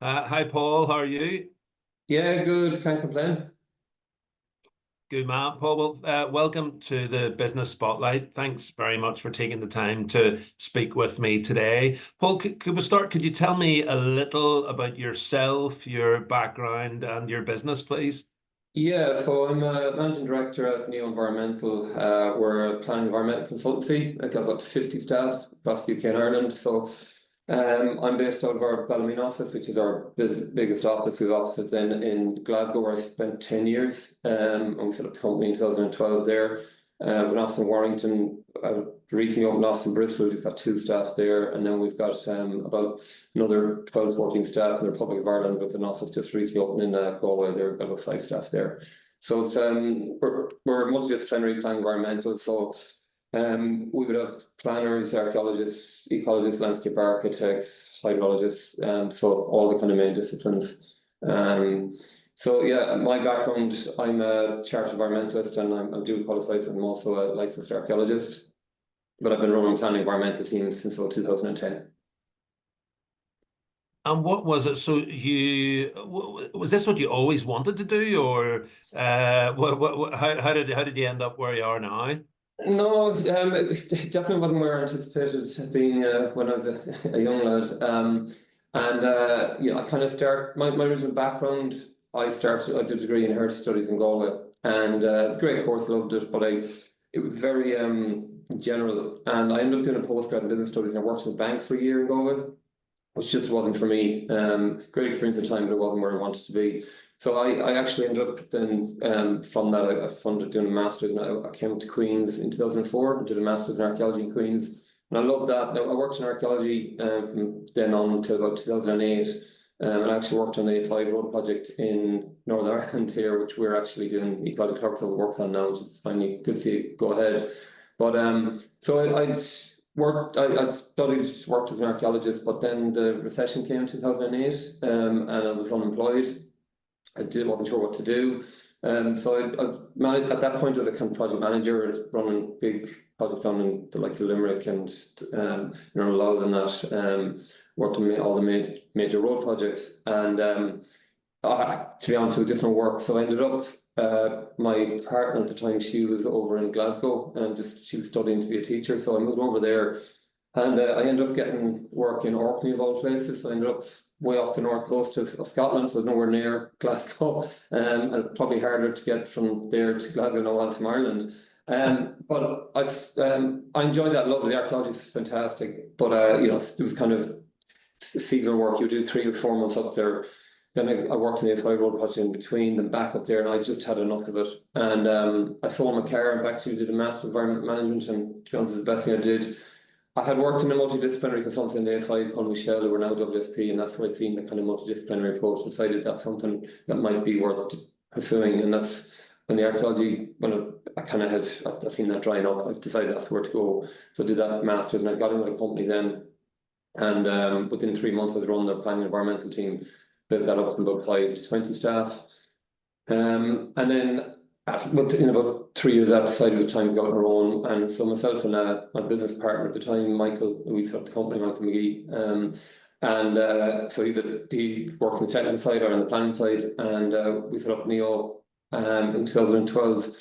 Hi Paul, how are you? Yeah, good. Can't complain. Good man. Paul, welcome to the Business Spotlight. Thanks very much for taking the time to speak with me today. Paul, could we start? Could you tell me a little about yourself, your background, and your business, please? Yeah, so I'm a managing director at Neo Environmental. We're a planning environmental consultancy. I've got about 50 staff across the UK and Ireland. I'm based out of our Ballymena office, which is our biggest office. We have offices in Glasgow, where I spent 10 years. And we set up the company in 2012 there. We have an office in Warrington. Recently opened an office in Bristol. We've just got two staff there. And then we've got about another 12 to 14 staff in the Republic of Ireland, with an office just recently opened in Galway. There, we've got about five staff there. So we're multidisciplinary planning environmental. We would have planners, archaeologists, ecologists, landscape architects, hydrologists, so all the kind of main disciplines. My background, I'm a chartered environmentalist, and I'm dual qualified, and I'm also a licensed archaeologist. But I've been running planning environmental teams since about 2010. And what was it? So was this what you always wanted to do, or how did you end up where you are now? No, it definitely wasn't where I anticipated being when I was a young lad. I kind of my original background. I did a degree in heritage studies in Galway, and it's a great course, loved it, but it was very general, and I ended up doing a postgrad in business studies, and I worked in a bank for a year in Galway, which just wasn't for me. Great experience at the time, but it wasn't where I wanted to be. So I actually ended up then, from that, I funded doing a master's, and I came to Queen's in 2004 and did a master's in archaeology in Queen's. And I loved that. Now, I worked in archaeology from then on until about 2008. And I actually worked on the A5 road project in Northern Ireland here, which we're actually doing ecological clerks that we worked on now, which is finally good to see it go ahead. But I studied, worked as an archaeologist, but then the recession came in 2008, and I was unemployed. Wasn't sure what to do. I managed, at that point, as a kind of project manager, I was running big projects down in the likes of Limerick and Louth and that. Worked on all the major road projects, and to be honest, it just didn't work. So I ended up. My partner at the time, she was over in Glasgow, and just she was studying to be a teacher. So I moved over there, and I ended up getting work in Orkney of all places. So I ended up way off the north coast of Scotland, so nowhere near Glasgow, and it's probably harder to get from there to Glasgow than it was from Ireland. I enjoyed that. Love the archaeology is fantastic, but it was kind of seasonal work. You do 3 or 4 months up there. Then I worked in the A5 road project in between, then back up there, and I just had enough of it. And I sold my car and back to did a master of environmental management, and to be honest, it's the best thing I did. I had worked in a multidisciplinary consultancy in the A5 called Michelle, who were now WSP, and that's where I'd seen the kind of multidisciplinary approach, and decided that's something that might be worth pursuing. And that's when the archaeology, I kind of had, I seen that drying up, I decided that's where to go. So I did that master's, and I got in with a company then. And within 3 months, I was running their planning environmental team, built that up to about 5 to 20 staff. And then in about 3 years, I decided it was time to go on our own. And so myself and my business partner at the time, Michael, we set up the company, Michael McGee. So he worked on the technical side or on the planning side, and we set up Neo in 2012.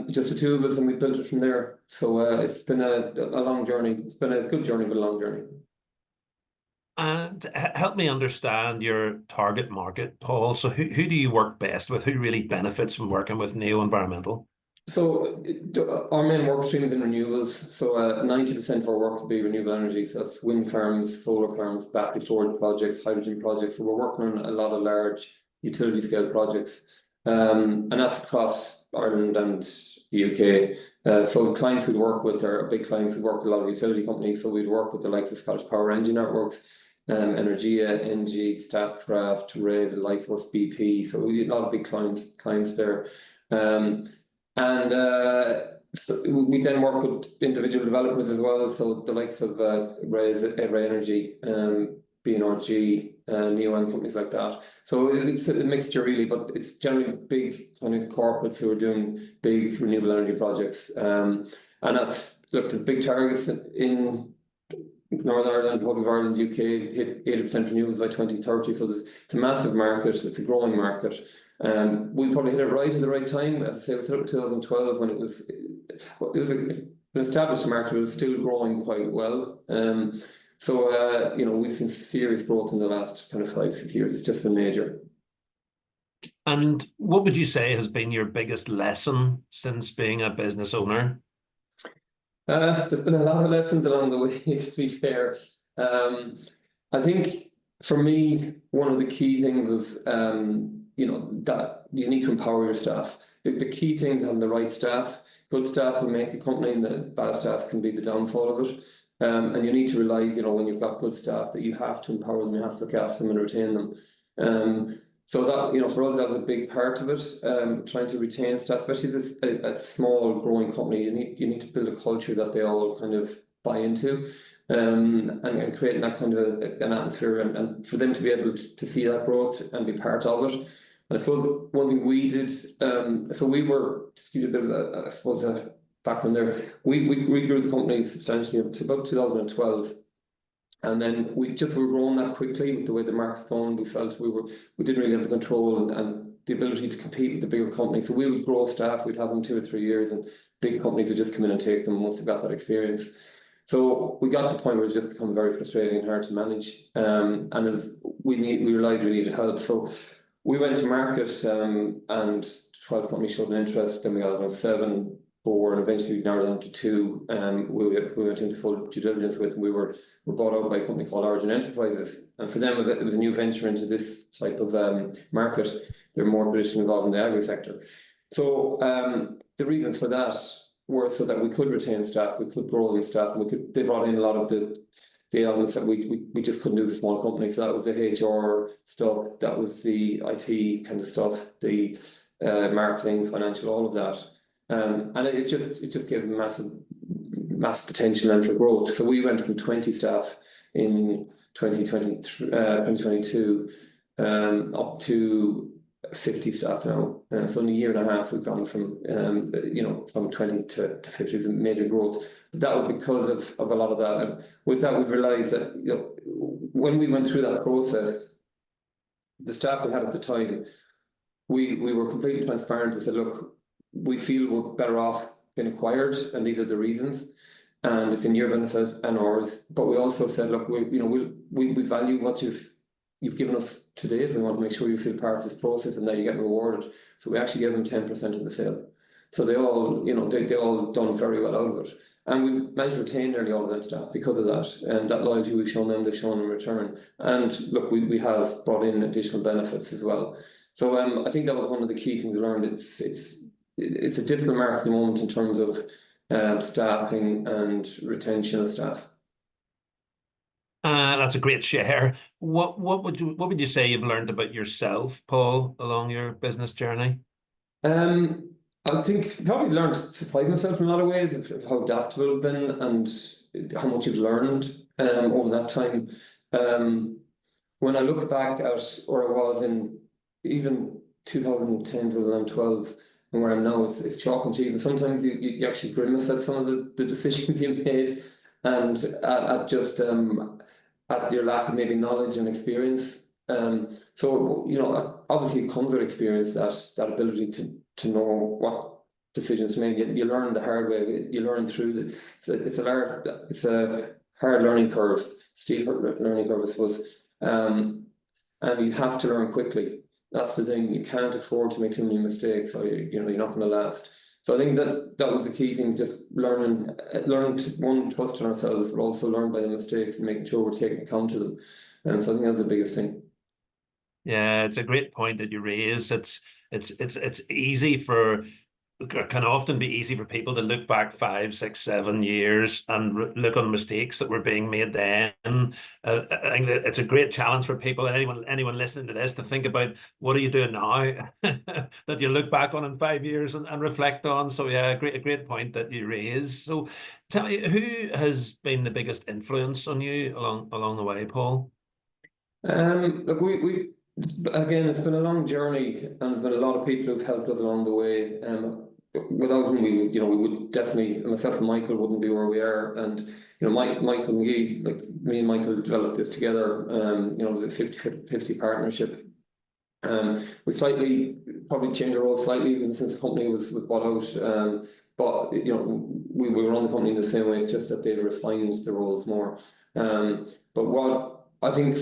Just the two of us, and we built it from there. So it's been a long journey. It's been a good journey, but a long journey. And help me understand your target market, Paul. So who do you work best with? Who really benefits from working with Neo Environmental? So our main work stream is in renewables. So 90% of our work will be renewable energy. So that's wind farms, solar farms, battery storage projects, hydrogen projects. So we're working on a lot of large utility scale projects. And that's across Ireland and the UK. So the clients we work with are big clients. We work with a lot of utility companies. So we'd work with the likes of Scottish Power Engine Networks, Energia, NG, Statkraft, Raise, Lightsource, BP. So we a lot of big clients there. Um, so we then work with individual developers as well. So the likes of Raise, Every Energy, BNRG, Neo and companies like that. So it's a mixture really, but it's generally big kind of corporates who are doing big renewable energy projects. And that's, look, the big targets in Northern Ireland, Republic of Ireland, UK hit 80% renewables by 2030. So it's a massive market. It's a growing market. We probably hit it right at the right time. As I say, we set up in 2012 when it was an established market, but it was still growing quite well. You know, we've seen serious growth in the last kind of 5-6 years. It's just been major. And what would you say has been your biggest lesson since being a business owner? There's been a lot of lessons along the way, to be fair. I think for me, one of the key things is, you know, that you need to empower your staff. The key thing is having the right staff. Good staff will make a company, and the bad staff can be the downfall of it. And you need to realize, you know, when you've got good staff, that you have to empower them, you have to look after them and retain them. So that, you know, for us, that's a big part of it. Trying to retain staff, especially as a small growing company, you need to build a culture that they all kind of buy into, and creating that kind of an atmosphere, and for them to be able to see that growth and be part of it. And I suppose one thing we did, so we were, just to give you a bit of I suppose a background there, we grew the company substantially up to about 2012. And then we were growing that quickly with the way the market's going. We felt we didn't really have the control and the ability to compete with the bigger companies. So we would grow staff, we'd have them 2 or 3 years, and big companies would just come in and take them once they've got that experience. So we got to a point where it's just become very frustrating and hard to manage. And we realised we needed help. So we went to market, and 12 companies showed an interest. Then we got about 7, 4, and eventually we narrowed down to 2. We went into full due diligence with, and we were bought out by a company called Origin Enterprises. And for them, it was a new venture into this type of market. They're more traditionally involved in the agri sector. So the reasons for that were so that we could retain staff, we could grow them staff, and they brought in a lot of the elements that we just couldn't do as a small company. So that was the HR stuff, that was the IT kind of stuff, the marketing, financial, all of that. And it just gave them massive potential and for growth. So we went from 20 staff in 2022 up to 50 staff now. So in a year and a half, we've gone from from 20 to 50 is a major growth. But that was because of a lot of that. And with that, we've realised that, you know, when we went through that process, the staff we had at the time, we were completely transparent and said, look, we feel we're better off being acquired, and these are the reasons, and it's in your benefit and ours. But we also said, look, we value what you've given us to date. We want to make sure you feel part of this process and that you get rewarded. So we actually gave them 10% of the sale. So they all, you know, they all done very well out of it. And we've managed to retain nearly all of them staff because of that. And that loyalty we've shown them, they've shown in return. And look, we have brought in additional benefits as well. So I think that was one of the key things we learned. It's a difficult market at the moment in terms of staffing and retention of staff. That's a great share. What would you say you've learned about yourself, Paul, along your business journey? I think probably learned to surprise myself in a lot of ways of how adaptable I've been and how much you've learned over that time. When I look back at where I was in even 2010, 2012, and where I'm now, it's chalk and cheese. And sometimes you actually grimace at some of the decisions you made, and at just at your lack of maybe knowledge and experience. So, you know, obviously it comes with experience, that ability to know what decisions to make. You learn the hard way. You learn through it's a hard learning curve, steep learning curve, I suppose. And you have to learn quickly. That's the thing. You can't afford to make too many mistakes, or you're not going to last. So I think that was the key thing, just learning to trust in ourselves, but also learn by the mistakes and making sure we're taking account of them. And so I think that's the biggest thing. Yeah, it's a great point that you raise. It's easy for, can often be easy for people to look back 5, 6, 7 years and look on mistakes that were being made then. I think that it's a great challenge for people, anyone listening to this, to think about what are you doing now that you look back on in 5 years and reflect on. So yeah, a great point that you raise. So tell me, who has been the biggest influence on you along the way, Paul? Look, again, it's been a long journey, and there's been a lot of people who've helped us along the way. without whom we would definitely, myself and Michael wouldn't be where we are. And Michael McGee, like me and Michael developed this together. It was a 50-50 partnership. We probably changed our roles slightly even since the company was bought out. But we run the company in the same way. It's just that they've refined the roles more. But what I think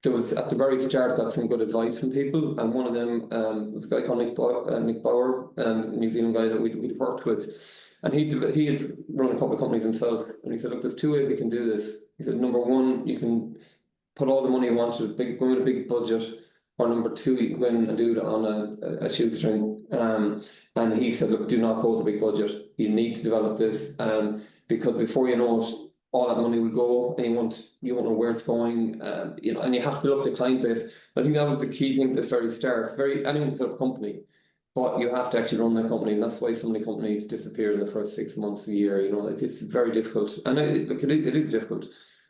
there was at the very start got some good advice from people, and one of them was a guy called Nick Bauer, a New Zealand guy that we'd worked with, and he had run a couple of companies himself, and he said, look, there's two ways we can do this. He said, number one, you can put all the money you want to go with a big budget, or number two, you can go in and do it on a shoestring. And he said, look, do not go with a big budget. You need to develop this, because before you know it, all that money will go, and you won't know where it's going, and you have to build up the client base. I think that was the key thing at the very start. Anyone can set up a company, but you have to actually run that company, and that's why so many companies disappear in the first 6 months of the year. It's very difficult, and it is difficult.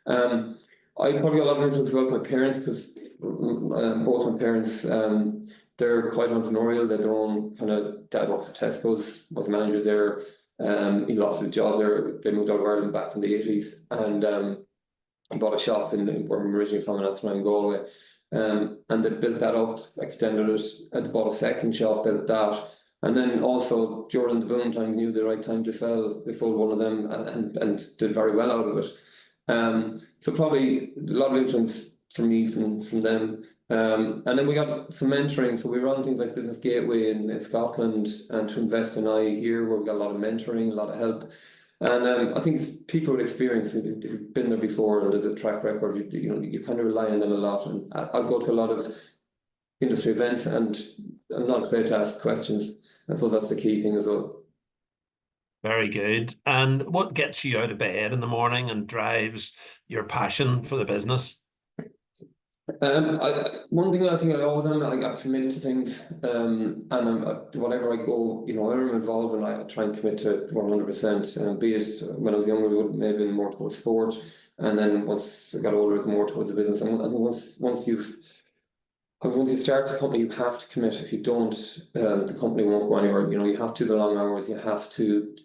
I probably got a lot of influence as well from my parents, because both my parents, they're quite entrepreneurial. They're their own kind of. Dad worked for Tesco's, was a manager there. He lost his job there. They moved out of Ireland back in the 80s, and bought a shop in where I'm originally from, in Athenry, Galway. And they built that up, extended it, and they bought a second shop, built that. And then also during the boom time, knew the right time to sell. They sold one of them and did very well out of it. So probably a lot of influence from me from them. And then we got some mentoring. So we run things like Business Gateway in Scotland, and to Invest in I here, where we got a lot of mentoring, a lot of help. And I think it's people with experience who've been there before, and there's a track record. You kind of rely on them a lot. And I'll go to a lot of industry events, and I'm not afraid to ask questions. I suppose that's the key thing as well. Very good. And what gets you out of bed in the morning and drives your passion for the business? One thing I think I always am, I commit to things, and whatever I go, whatever I'm involved in, I try and commit to 100%. Be it when I was younger, it would maybe been more towards sport, and then once I got older, it was more towards the business. And I think once you start the company, you have to commit. If you don't, the company won't go anywhere. You have to do the long hours. You have to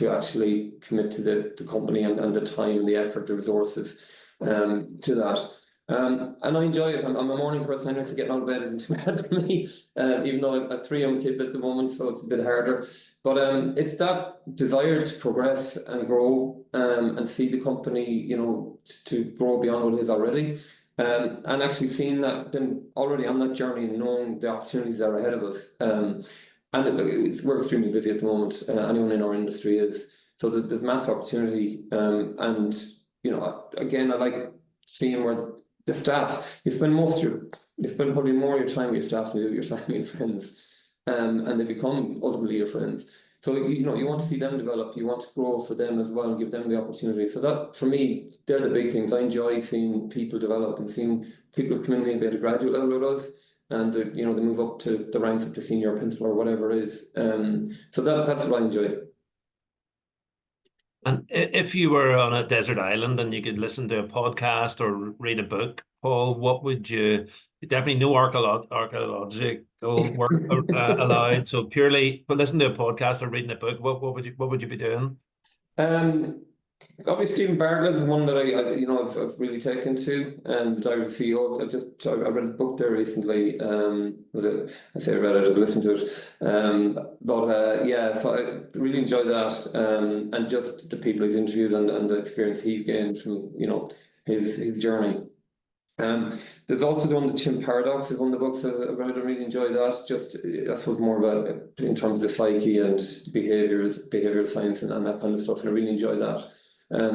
actually commit to the company and the time, the effort, the resources to that. And I enjoy it. I'm a morning person anyway, so getting out of bed isn't too bad for me, even though I have 3 young kids at the moment, so it's a bit harder. But it's that desire to progress and grow, and see the company, to grow beyond what it is already. And actually seeing that, been already on that journey and knowing the opportunities that are ahead of us. And we're extremely busy at the moment. Anyone in our industry is. So there's massive opportunity. And, again, I like seeing where the staff, you spend probably more of your time with your staff than you do with your family and friends. And they become ultimately your friends. So, you want to see them develop, you want to grow for them as well and give them the opportunity. So that, for me, they're the big things. I enjoy seeing people develop and seeing people who've come in maybe at a graduate level with us, and they move up to the ranks up to senior principal or whatever it is. So that's what I enjoy. And if you were on a desert island and you could listen to a podcast or read a book, Paul, what would you? Definitely no archaeological work allowed. So purely, but listen to a podcast or reading a book. What would you be doing? Obviously, Stephen Bartlett is one that I've really taken to, and the Diary of the CEO. I read his book there recently. I say I read it, I listened to it. So I really enjoyed that, and just the people he's interviewed and the experience he's gained from his journey. There's also the one, The Chimp Paradox, is one of the books I've read. I really enjoyed that. Just, I suppose, more of in terms of the psyche and behavioral science and that kind of stuff. And I really enjoyed that.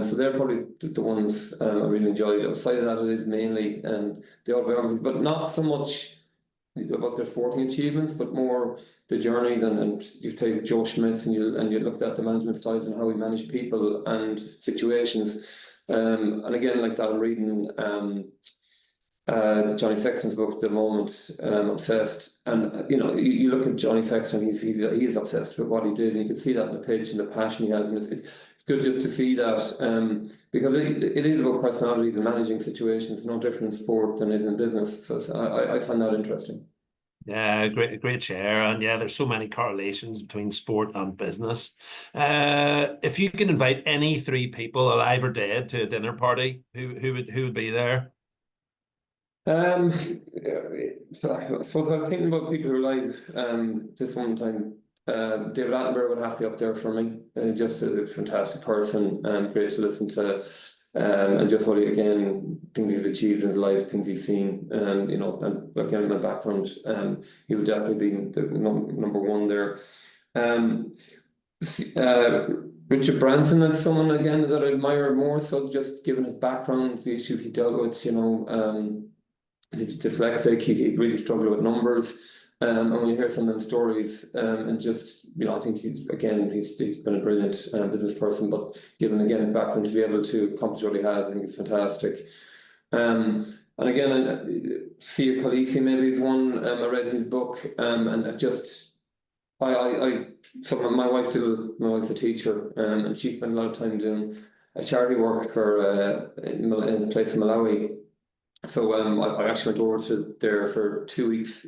So they're probably the ones I really enjoyed. Outside of that, it is mainly the autobiographies, but not so much about their sporting achievements, but more the journeys. And you take Joe Schmitz and you look at the management styles and how he managed people and situations. And again, like that, I'm reading Johnny Sexton's book at the moment, Obsessed. And you look at Johnny Sexton, he is obsessed with what he did, and you can see that in the pitch and the passion he has, and it's good just to see that, because it is about personalities and managing situations. No different in sport than it is in business. So I find that interesting. Yeah, great share. And yeah, there's so many correlations between sport and business. If you can invite any three people, alive or dead, to a dinner party, who would be there? I suppose I was thinking about people who are alive this one time. David Attenborough would have to be up there for me. Just a fantastic person and great to listen to. And just what he, again, things he's achieved in his life, things he's seen, you know, and again, my background, he would definitely be the number one there. Um, uh, Richard Branson is someone again that I admire more so just given his background, the issues he dealt with, you know, he's dyslexic, he really struggled with numbers. And when you hear some of them stories, and just, you know, I think he's been a brilliant business person, but given again his background to be able to accomplish what he has, I think it's fantastic. And again, Sia Khaleesi maybe is one. I read his book, and I just so my wife's a teacher, and she spent a lot of time doing a charity work for in a place in Malawi. So I actually went over to there for 2 weeks,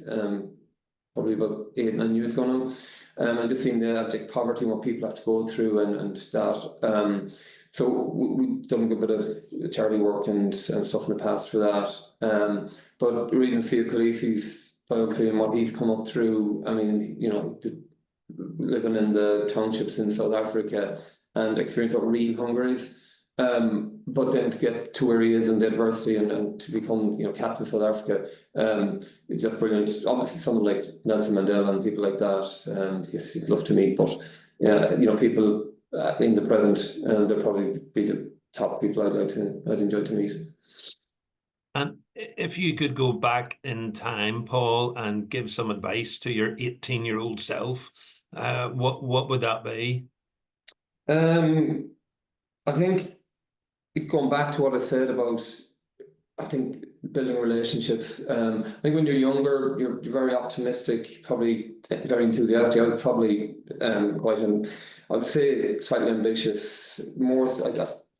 probably about 8, 9 years ago now, and just seeing the abject poverty and what people have to go through and that. So we've done a good bit of charity work and stuff in the past for that. But reading Sia Khaleesi's biography and what he's come up through, I mean, you know, living in the townships in South Africa and experience what real hunger is. But then to get to where he is in the adversity and to become, you know, captain of South Africa, it's just brilliant. Obviously, someone like Nelson Mandela and people like that, yes, you'd love to meet. But yeah, you know, people in the present, they'll probably be the top people I'd enjoy to meet. And if you could go back in time, Paul, and give some advice to your 18-year-old self, what would that be? Um, I think it's going back to what I said about, I think, building relationships. I think when you're younger, you're very optimistic, probably very enthusiastic. I was probably quite, I would say, slightly ambitious. More,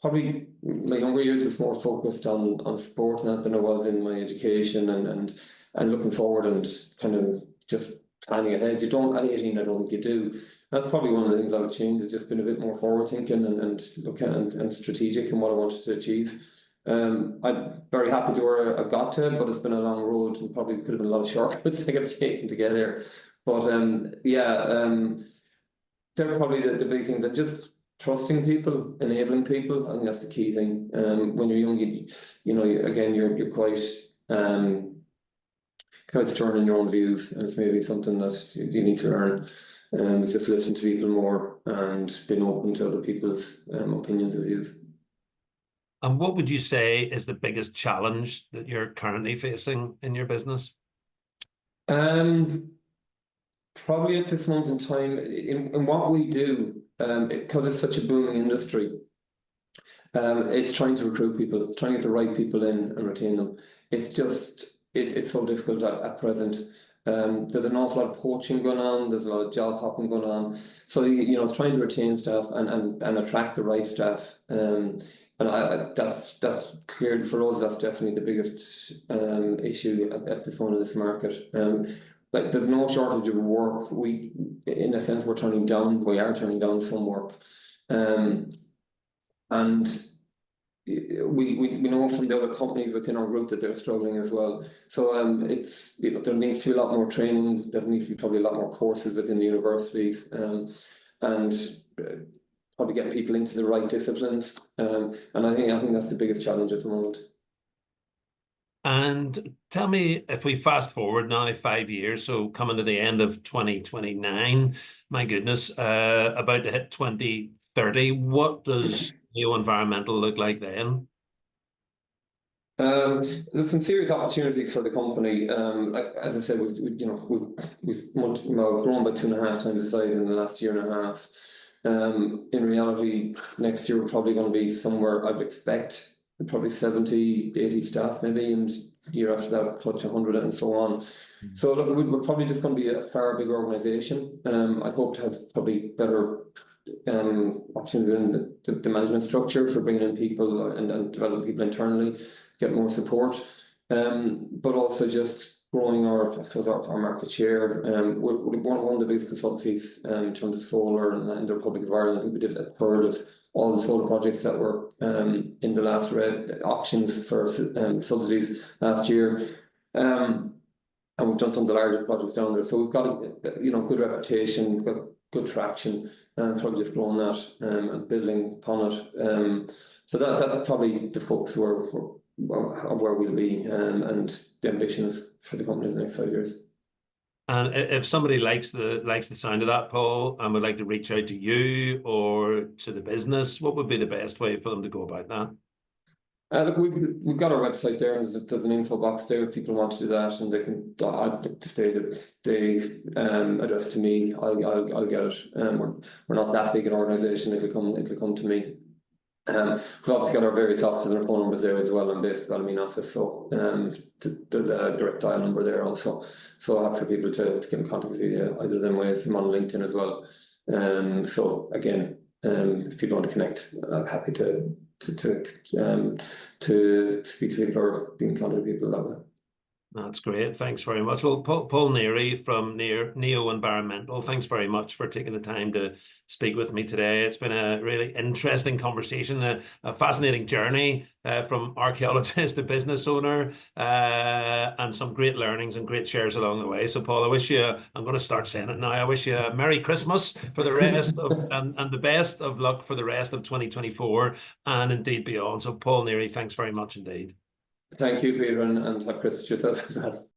probably my younger years is more focused on sport than I was in my education and looking forward and kind of just planning ahead. You don't at 18, I don't think you do. That's probably one of the things I would change. It's just been a bit more forward thinking and look at and strategic in what I wanted to achieve. I'm very happy to where I've got to, but it's been a long road and probably could have been a lot of shortcuts I could have taken to get here. But they're probably the big things, and just trusting people, enabling people. I think that's the key thing. When you're young, you know, again, you're quite stern in your own views, and it's maybe something that you need to learn. And just listen to people more and being open to other people's opinions and views. And what would you say is the biggest challenge that you're currently facing in your business? Um, Probably at this moment in time, in what we do, because it's such a booming industry, it's trying to recruit people, it's trying to get the right people in and retain them. It's just it's so difficult at present. There's an awful lot of poaching going on. There's a lot of job hopping going on. So you know, it's trying to retain staff and attract the right staff. And that's clear for us. That's definitely the biggest issue at this moment of this market. Like there's no shortage of work. In a sense, we are turning down some work. And we know from the other companies within our group that they're struggling as well. So it's, you know, there needs to be a lot more training. There needs to be probably a lot more courses within the universities, and probably getting people into the right disciplines. And I think that's the biggest challenge at the moment. And tell me, if we fast forward now 5 years, so coming to the end of 2029, my goodness, about to hit 2030, what does neo-environmental look like then? There's some serious opportunities for the company. Like, as I said, well, grown by 2.5 times the size in the last year and a half. In reality, next year we're probably going to be somewhere, I'd expect, probably 70, 80 staff maybe, and year after that, touch 100 and so on. So look, we're probably just going to be a far bigger organization. I hope to have probably better options in the management structure for bringing in people and developing people internally, get more support, but also just growing our, I suppose, our market share. We're one of the biggest consultancies in terms of solar and the Republic of Ireland. I think we did a third of all the solar projects that were in the last red auctions for subsidies last year. And we've done some of the largest projects down there. So we've got a good reputation, got good traction, and probably just growing that and building upon it. So that's probably the focus where we'll be, and the ambitions for the company in the next 5 years. And if somebody likes the sound of that, Paul, and would like to reach out to you or to the business, what would be the best way for them to go about that? Look, we've got our website there, and there's an info box there if people want to do that, and they can, if they address to me, I'll get it. We're not that big an organisation. It'll come to me. We've obviously got our various offices and our phone numbers there as well. I'm based at the Ballymean office, so there's a direct dial number there also. So happy for people to get in contact with you either of them ways. I'm on LinkedIn as well. So again, if people want to connect, I'm happy to speak to people or be in contact with people that way. That's great. Thanks very much. Well, Paul Neary from Neo Environmental, thanks very much for taking the time to speak with me today. It's been a really interesting conversation, a fascinating journey from archaeologist to business owner, and some great learnings and great shares along the way. So, Paul, I wish you, I'm going to start saying it now, I wish you a Merry Christmas for the rest of, and the best of luck for the rest of 2024 and indeed beyond. So, Paul Neary, thanks very much indeed. Thank you, Peter, and have Christmas yourself as well.